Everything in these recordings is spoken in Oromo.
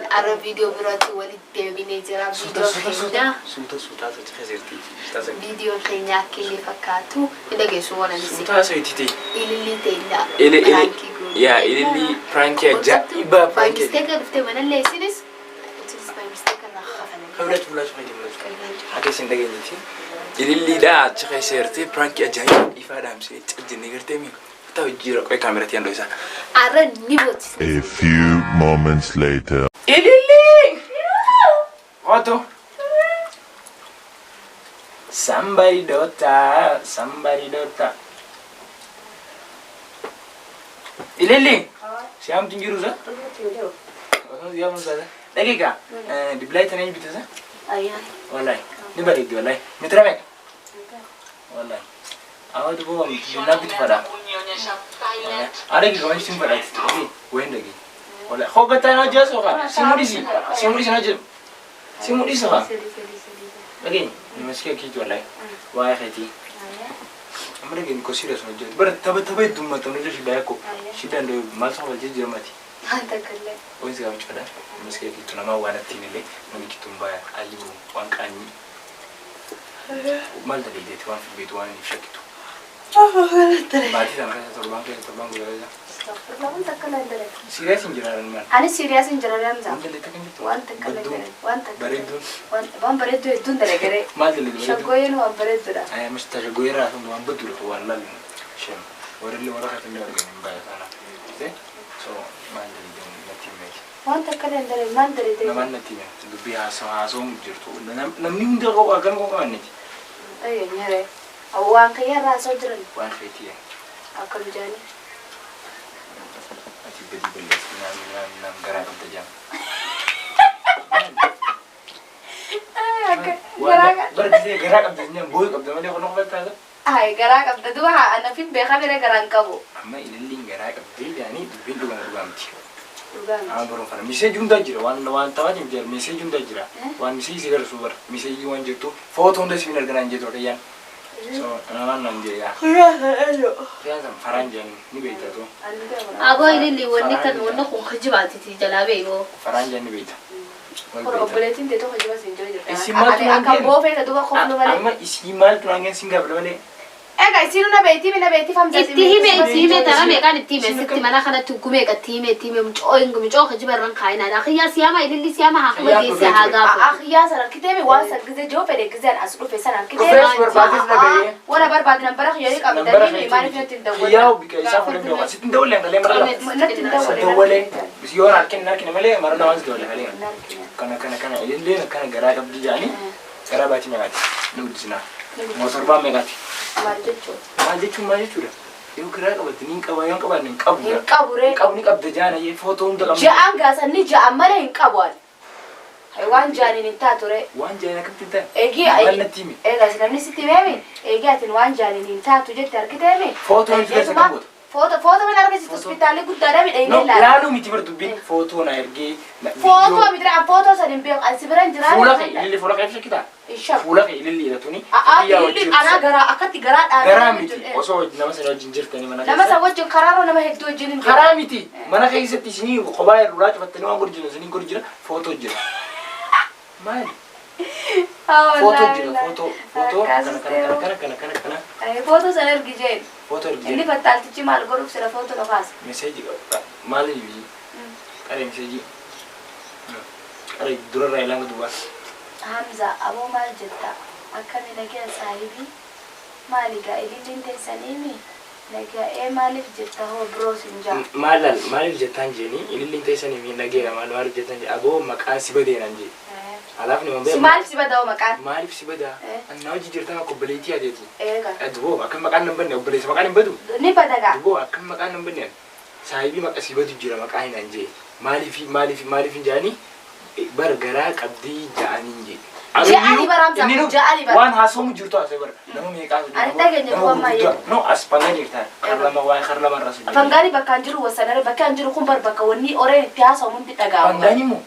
Arab video berarti walid deemine jira video keenya suuta khazirti video keenya kini fakkaatu dhageessu waan ani suuta saytiti ililli teenya ya ililli prank ajaiba prank mistake dufte manallee isinis mistake kana خبرت ولا شو خدي ولا حكي سن دقيقتي ililli da khazirti prank ajaiba ifada amsi tjini gartemi taw jira ko kamera tiando isa ara nibot A few moments later. ililli Otto somebody daughter ililli siam tingiru za siam za daqiqa diblay tanay bitasa ayya wallahi ni bari wallahi mitrame wallahi awad bo nabi fada ada ki gawan sim fada ti wenda gi wallahi khogata na jaso ka simurisi na jib simurisi ka lagi ni meski ki wallahi wa khati amre gi ko serious no jib bar tabai dumma to no shida ko shida ndo maso ba jiji mati anta kalle wezi ga mchada meski ki tunama wana tinile no ki tumbaya ayibu wankani mal dalili tuan fi betu wani shakitu baati tanka torban gureza wanta kalle dare serious injiraran man ani serious injiraran za wanda le takin wanta kalle wanta baredu wan baredu edun dare gare mal dalili shagoyen wan baredu da ay mista shagoyera sun wan badur wallahi shem warli wara khatin da ga mbaya sana so mal dalili natime wanta kalle dare man dare dare naman natime dubi haso mujirtu namni hunda ko agan ko kanni ay nyare awan kayara so jiran wan khitiya akam jani ati bedi belas nam gara kam tajam gara kam tajam boy kam tajam ko nok ta ay gara kam da duha ana fin be khabere garan kabo amma ilin gara kam yani dubi dugan dugamti dugan baru fana message unda jira wan tawani jira message unda jira wan message sigar subar message wan jitu foto unda similar ganan jito kayan so anan nan je ya ya zan faranjan ni beita to abo ilili wonni kan wonna ko khajibati ti jalabe go faranjan ni beita ko obletin de to khajiba sin jojo isimal aka bo fe da duba khofno bale amma isimal tuangen singa bale ega isiru na beeti famza ittihime tarame kan ittihime sitti mana kana tukume ka time mco khajiba ran khaina da khiya siyama ilili siyama ha kuma de se haga akhiya sarar kitebe wa sar gize jo fede gize asru fe sarar kitebe wala barbad nan barakh yari kam da ni mari fi tin dawla ya bika isa fule mi wasit dawla ngale marala dawla bisiyora kin male marna wans dawla ngale kana ilili kana gara dabdi jani gara bati megati nudisna motor ba megati majechu da yau kira ka batinin kabayan kabanin kabure kabda jana ye foto unda kam ja'an gasanni ja'an mala in kabwan haywan jani ni tatore wan jana kapita egi natimi ega sinamni sitimemi egi atin wan jani ni tatu je tarkitemi foto ni foto mana arge sit hospitali gudara mi dai no la lalu mi tibar dubbi foto na erge foto mi dra foto sanin be alsibiran jira fula kai illi fula kai shakita isha fula kai illi la tuni illi ana gara akati gara da gara miti oso nama sa jinjirta ni mana nama sa wajin kararo nama heddo jinin haramiti mana kai setti sini qobai rulat fattani wa gurjina sini gurjina foto jira mal foto jira foto kana ay foto sanar gijen foto jira ini batal tici mal goruk sira foto no khas message mal yi kare message kare dura rai lang dua hamza abo mal jetta akami nake sahibi maliga ilin te sanimi nake malif jetta ho bro sinja malif jetta njeni ilin te sanimi nage malif jetta nje abo makan sibade nanje alaf ni mambe malif sibada makan malif sibada annaji jirta ko beleti adetu ega adbo akan makan nan banne beleti makan badu ni padaga adbo akan makan nan banne sahibi makasi badu jira makan nanje malifi jani bar gara qabdi jani nje Ja'ali baramsa, ja'ali baramsa. Waan haasawmu jirtu asee bara. Nama meeqaa hojii. Ani dhageenye duwwaa maayee. No as pangani jirta. Karlama waan karlama rasu. Fangani bakka jiru wasanare bakka jiru kun bar bakka wanni ore itti haasawu mundi dhagaa.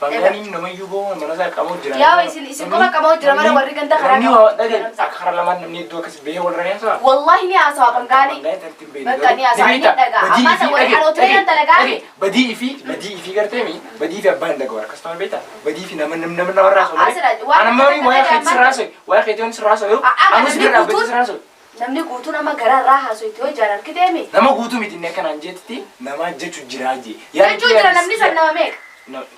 Pangani nama yugo mana saa qamoo jira. Yaa isin kuma qamoo jira mara warri ganda karaa. Ni waa dhageen akka karlama namni iddoo akkas bee wal rayasa. Wallahi ni haasawa fangani. Bakka ni haasawa ni dhagaa. Amma sa warri alootireen dalagaa. Badii fi gartee mi badii fi abbaan dhagaa war customer beeta. Badii fi nama rasu. Anamni waa khayt rasu. Waa khaytoon rasu. Amus birra badii rasu. Namni guutuu nama garaa irraa haasoo itti hojii jaalar kiteemi. Nama guutuu miti inni akkanaan jeetti nama jechuun jira jee. Jechuu jira namni san nama meeqa?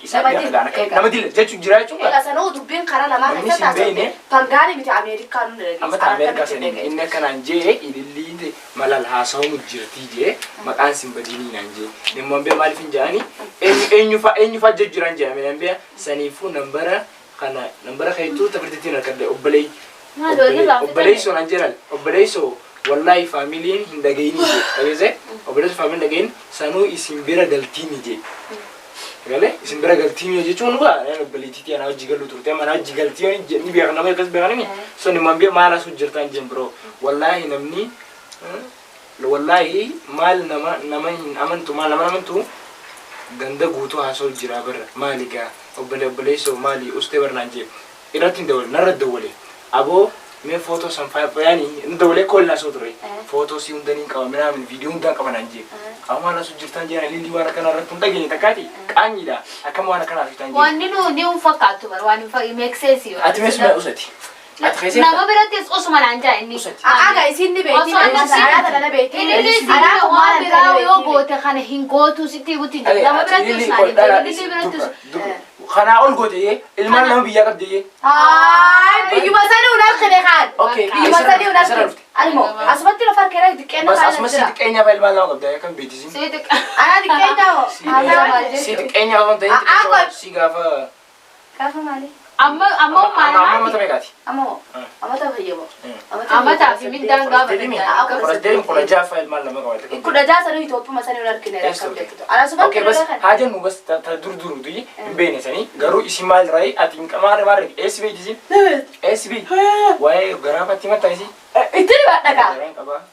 Isa beekadhaan akka nama dila jechuun jira jechuudha. Egaa sanoo dubbiin karaa lamaa keessatti haasofte fangaani miti Ameerikaan nu dhageessa. Amma Ameerikaa sanii inni akkanaan jee ililliin malal haasawumu jirti jee maqaan sin badiinii naan jee. Nimmoo bee maaliif hin jaani eenyufa jejjiran jee ameen bee saniifuu nambara kaytuu tafirtiitiin harkadde obbolee. Obboleessoo nan jiran obboleessoo wallahi faamiliin hin dhagayini jee dhageesse obboleessoo faamiliin dhagayin sanuu isin bira galtiini jee galee isin bira galtiini jechuun waa obboleettii ana hojii galu turte mana hojii galtiini ni beekan nama akkas beekanimi so ni man bee maal asu jirtan jeen bro wallahi namni wallahi maal nama hin amantu maal nama amantu ganda guutuu haasoo jira bara maaligaa obboleessoo maali ustee barnaan jee irratti hin dawale narra dawale abo me foto sampai yani ndole kolla sotre foto si undani kamera min video undan kamananje amana su jirtan jana lili wara kana ratun dageni takati qanyida akam wana kana fitan je wani no ne ufakatu bar wani fa make sense yo atmes ma usati atkhesi na mabiratis usman anja inni aga isinni beeti ana dana beeti ana ko ma birawo yo gote khana hingotu siti buti na mabiratis na lili biratis خنا أقول قديه المال لهم بيجا قديه بيجوا مسألة ونرخي خان بيجوا مسألة ونرخي المو أسمعتي لو فرق كده دكانة بس أسمع دكانة في المال لهم قديه كم بيتزين سيدك أنا دكانة سيدكانة لهم قديه سيجافا كافة مالي أما تبعتي أما تبعيه أما تعرفي من دان قابل فرجين كل جافا المال لما قابل كل جافا سنو يتوقف مسألة ونرخي أنا سمعت أوكي بس حاجة مو بس تدور دي بيني سني قالوا اسمال رأي أتين كمان مارك إس بي تزين إس بي واي قرابة تيمة تايسي إتني بعد نكا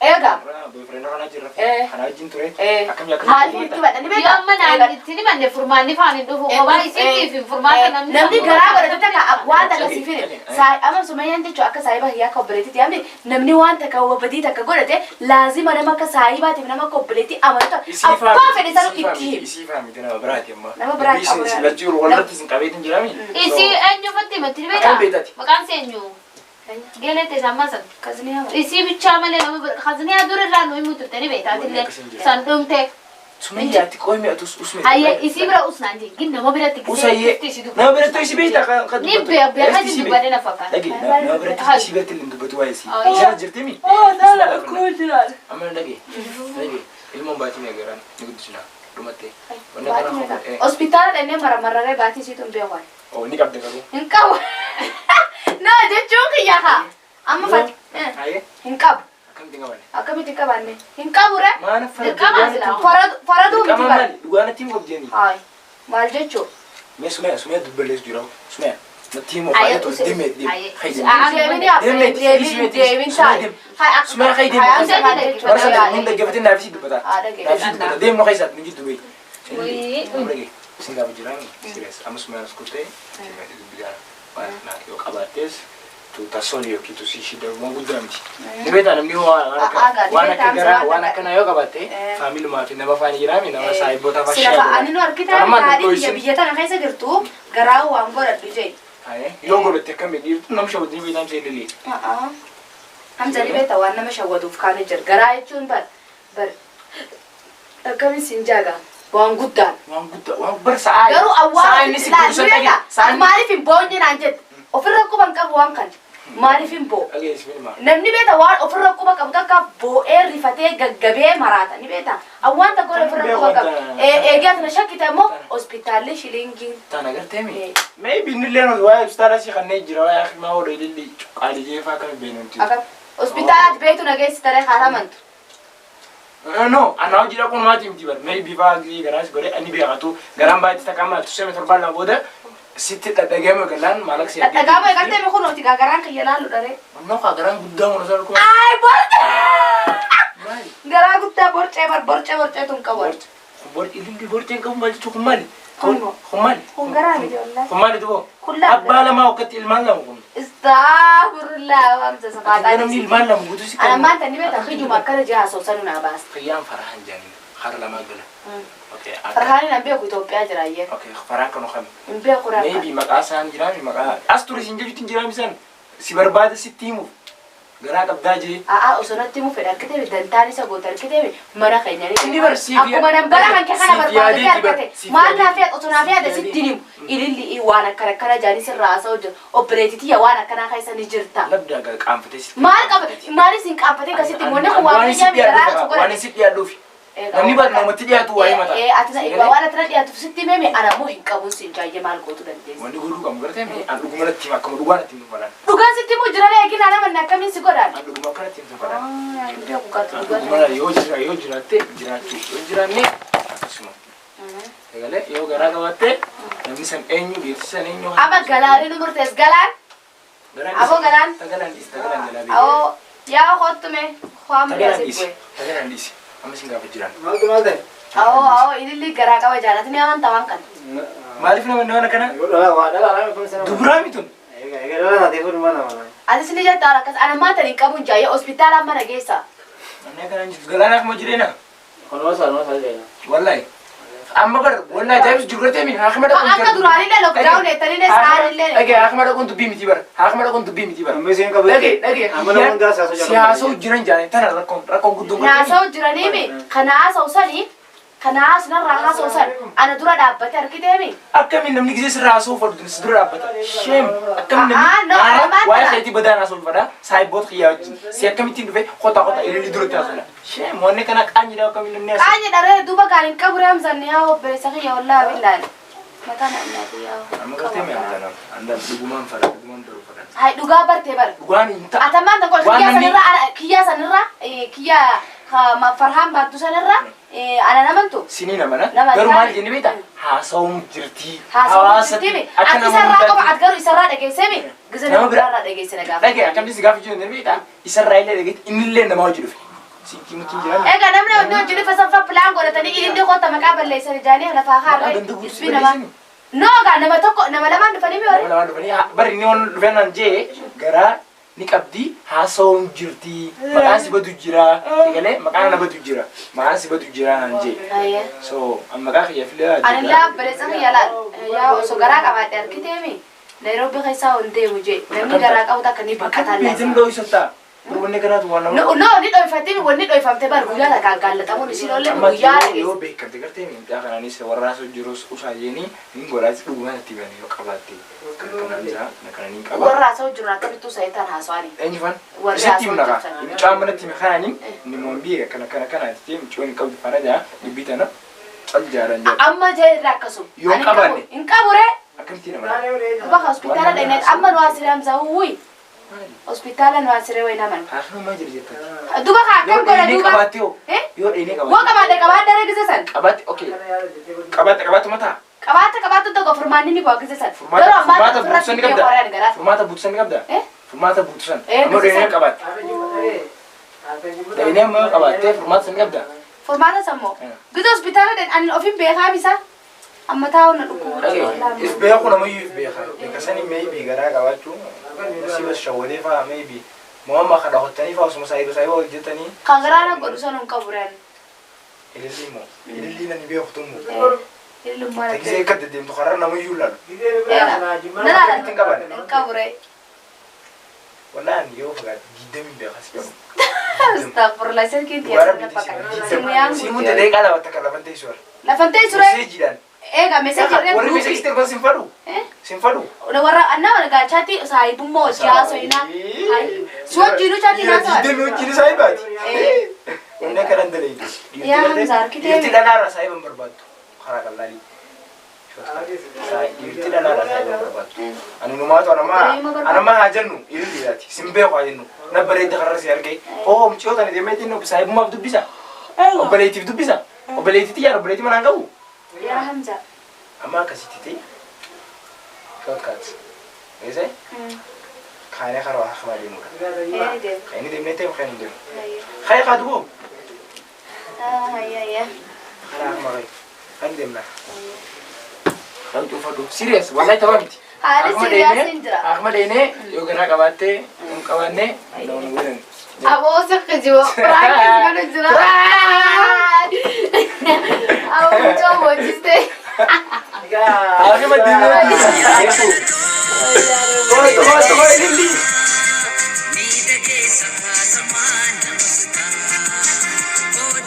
إيه كا بيفرنا أنا جرف أنا جين تري أكمل يا هالي كي بعد نبي يوم من إتني من فرمان نفاني دوفو قبائي سيتي في فرمان نمني قرابة تتكا أقوال تكسيفين ساي أما سمعي أنت شو أكا سايبه هي كوبريتي تيامني نمني وان تكا وبدي تكا قولته لازم أنا ما كسايبه تبنا ما كوبريتي أما تو أبا فيني سالو كتير إسي فهمي تنا برات يا ما نما برات بيسنس لجور ولا تسن كابيتن جرامي إسي أنيو فتي ما تريبه مكان سينيو قالت إسمع كزنيها إسي بتشامل خزنيها دور الرانو يموت تاني بيت عادي سندوم تك سمية تقوي مئة أسمه هاي إسي برا أسنانجي جينا ما برا تكسي وسايي ما برا تكسي بيتا قد نبي بيحاجة دبادنا فكر لكن ما برا تكسي بيت اللي ندبتوا يسي جرا جرتمي لا كل جرال أما لقي المهم باتي ميجران نقول شنا روماتي hospital ini marah-marah bati situ bewan. Oh ini kapten kamu? Engkau. Nah dia cuci ya kak. Amma fat. Aye. Engkau. Akan tinggal mana? Akan tinggal mana? Engkau ura? Mana farad? Faradu miti ba? Dua na team of Jenny. Ay. Mal dia cuci. Sumaya dubbales jurau. Sumaya. Na team of Aye to demet. Demet sai. Sumaya kay demet. Barsa mun da gabatin na fisi dubata. Nafsi dubata. Dem no kaysat niji dubai. Lagi. Singa bujurang serius. Amos sumaya skute. Singa dubigara. Wana yo kabates. Tu tasoni yo kitu sishi da wangu damti. Nibeta namni wana kana yo kabate. Family ma fi nama fani jirami nama sai bota fashion. Sila ani no arkita kari ya biyata na kaisa gertu garau wango raduje. Aye. Yo go bete kam dir nam shaw dibi nam sai lili. Hamza nibeta wana ma shawadu fkani jar garai chun bar. Kami sinjaga. Wanggudan. Wang bersaai. Garu awal. Saai ni si kurusan lagi. Saai. Mari fin bonje nanjet. Ofirra ko bangka buangkan. Mari fin bo. Lagi sebenarnya. Namni beta wan ofirra ko bangka ka bo rifate gaggabe marata ni beta. Awan ta ko ofirra ko bangka. Egat na shakita mo hospital shilingi. Tana gartemi. Maybe ni leno wa ustara si khanne jira wa akhi ma wori lili qali je fa kan benunti. Aka hospital betu na gais tare haraman. No, ana jira kun mati mti bar. Maybe va gi garage gore ani be gato garam ba ta kama tu seme torbal na boda. Sitti dhadhagame galaan maalak si dhadhagame eegalte mi kunuuti gagaraan kiyya laalu dhare no gagaraan guddaa mun osoo kun ay borce garaa guddaa borce tun qabu ilindi borceen qabu maal jechuun kun maali kun garaa miti wallahi kun maali dubo kullaa abbaa lamaa wakkatti ilmaan lama kun astaghfirullah wamsa safaadhaan namni ilmaan lama guutuu si ana maanta ni beeta xijuma akkana jiha soosanu naa baas qiyyaan farahan jaaniin hara lamaa gala farhaani nan beeku Itoophiyaa jiraayye faraa kan okhame hin beeku rafa maybe maqaa isaan jiraan maqaa as ture sin jechuutti jiraan isaan si barbaada sitti himuuf garaa qabdaa jee osonatti himu fedha arkitee dantaan isa goota arkitee mana keenyanii inni barsiif akkuma nan bara kan kee kana barbaadee arkate maal naafee osonaa fi ada sitti himu ililli waan akkana jaanii sirraa haasa'u jira obboleetitiya waan akkanaa keessa ni jirta labdaa qaanfatee sitti maal qaba maalis hin qaanfatee akkasitti immoo kun waan biyyaa garaa tokko waan sitti yaadduufi namni baat namatti dhiyaatu waa'ee mataa atina waan atina dhiyaatuuf sitti meemi ana moo hin qabuun siin jaayye maal gootu dandeessi wanni godhuu qabu gartee mee an dhuguma natti hima akkuma dhugaa natti himu fadhaan dhugaan sitti immoo jiranii eegina nama inni akkamiin si godhaan an dhuguma akka natti himu fadhaan beeku gaatu dhuguma yoo jiraatte jiraachuu yoo jiraanne akkasuma egalee yoo garaa qabaatte namni san eenyu beeksisan eenyu ama galaanii nu murtees galaan abo galaan tagalaan jalaa awoo yaa kottume kwaam dhiyaasi tagalaan dhiisi amma sin gaafa jiran awoo ililli garaa qaba jaalatni amantaa waan kan maaliif nama kana duburaa mitun atis ni jetta akkas ana maanta hin qabuun jaayee hospitaalaan mana geessa anne kana jiru galaanaaf ma jireena wallahi amma bar wallahi jaayis jurrate min haakama dhaqun akka duraanillee lockdown eettanillee saanillee dhage haakama dhaqun dubbii miti bar haakama dhaqun dubbii miti bar dhage siyaasoo jiran jaane tana rakkoon guddoon naasoo jiraniimi kana haasa'u sanii kana haasnarraa haasa'u san ana dura dhaabbate arkiteemi akkamiin namni gisee sirraa haasa'u fardun si dura dhaabbata sheem akkamiin namni waa'ee keetii badaan haasa'u fada saayiboota xiyyaa wajjin si akkamittiin dhufe kota ililli duratti haasa'udha sheem wanni kana qaanyidha akkamiin namni haasa'u qaanyi dharee duuba gaariin qabu reemsanni yaa obboleessa kiyya wallaa billaali mataan amnaati yaa amma gartee mee amtaan andan dhugumaan fada dhugumaan daruu fada hay dhugaa bartee bara dhugaan hin ta'a atamaan tan kol kiyyaa sanirra farhaan baattu sanirra ana namantu sini namana garuu maal jenni beekta haasa'uun jirtii hawaasatti akka isarraa qaba at garuu isarraa dhageessemi giza nama biraarraa dhageessina gaafa dhagee akkamti si gaafa jiru beekta isarraa illee dhageetti innillee namaa hojii dhufe sitti mutiin jiran egaa namni hojii hojii dhufe sanfa pilaan godhatanii ilindi qotta maqaa balleessan ijaanii lafaa haarre isbii namaa noogaa nama tokko nama lamaan dhufanii mi hore lamaan dhufanii bari inni waan dhufeenaan jee garaa ni qabdi haasa'uun jirtii maqaan si badu jira egalee maqaan na badu jira maqaan si badu jira naan jee so maqaa kiyya filee ani laa balleessan kiyya laal yaa osoo garaa qabaadhe arkiteemi Nairobi keessaa ol deemu jee namni garaa qabu takka ni baqataa laasa biitiin dhoo isattaa wanni kanaatu waan nama no ni dhoyfatee wanni dhoyfamtee bar guyyaa takkaan gaallatamuun isin oolle guyyaa yoo beekamte gartee miidhaa kanaanis warraasoo jirus usaayeeni hin godhaati dhugumaan itti bane yoo qabaatte kanaan jira kanaan hin qaba warraasoo jiru akkamitti usaayitaan haasawani eenyufan isatti himnaqa mucaan manatti hime kanaaniin inni moombii kana itti mucoon hin qabdu fana jaa dubbii tana cal jaaran jira amma jee irraa akkasum yoo qabanne hin qabure akkamitti nama bakka hospitaala dhaqneet amma nu asiraamsa wuyi hospitaala nu asiree wayi naman haasuma maa jira jettan duba kaa akkam godha duba qabaatti yoo dheeni qabaatti woo qabaadde dara gise san qabaatti okay qabaatti mataa qabaate tokko furmaanni ni bu'a gise san furmaata buutusan ni qabda furmaata buutusan ni qabda furmaata buutusan ammoo dheeni qabaatti dheeni ammoo qabaattee furmaata san ni qabda furmaata sammoo gise hospitaala dheeni ani ofiin beekaa bisa amma taa'u na dhukkuba if beeku namayyuu if beeka beekasanii maybe garaa qabaachuu si bas shawwadee fa'aa maybe mo'amma kana hottanii fa'aa osuma saayiba hojjetanii kan garaa na godhu san hin qabu reen ililli immoo ililli nani beeku tummu ililummaa na tagisee akka deddeemtu karaa namayyuu lalu nalaala ittiin qaban hin qabu ree wallaan yoo fagaate giddamiin beekas beeku astagfirullah sen kinti ya sana paka simu yangu simu te dai kala wata kala bante suara lafante sure jidan ega message re warri message te ko sinfadu ona warra anna wala ga chati saibu mo jaso ina hai so jiru chati na sa giddami jiru saibati onna kalan dale ya hamzar kite yiti dalara saiban barbadu khara kallali yiti dalara saiban barbadu anu numato anama hajannu illi dati simbe ko hajannu nabare de kharasi arge oh mchiota ni demeti no saibu ma dubisa obaletif dubisa obaletif ya obaletif manangabu ya hamza amma kasitite Kakkat. Ese? Khane kharo akhma di muka. Ini dem nete bukan dem. Khay khadu. Ya. Khana akhma khay. Kan dem na. Kan tu fadu. Serius, wallahi tamam. Hari serius indra. Ahmad ini yo kena kabate, kawanne, nungguin. Abo sekejauh. Prank kan indra. Abo coba ciste. Ahmad ini. Tuh ini.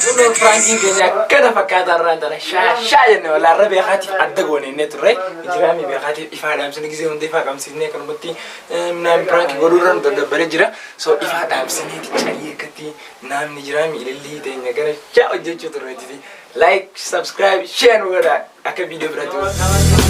Uno Frankie kenya kada fakata rantana sha ne wala rabi khati addago ne netre ijrami bi khati ifada am sini gize hunde fa kam sine kan mutti nam Frankie goduran to dabbare jira so ifada am sini ti chariye kati nam ni jirami illi de ngara sha ojechu to reti like subscribe share wala aka video bratu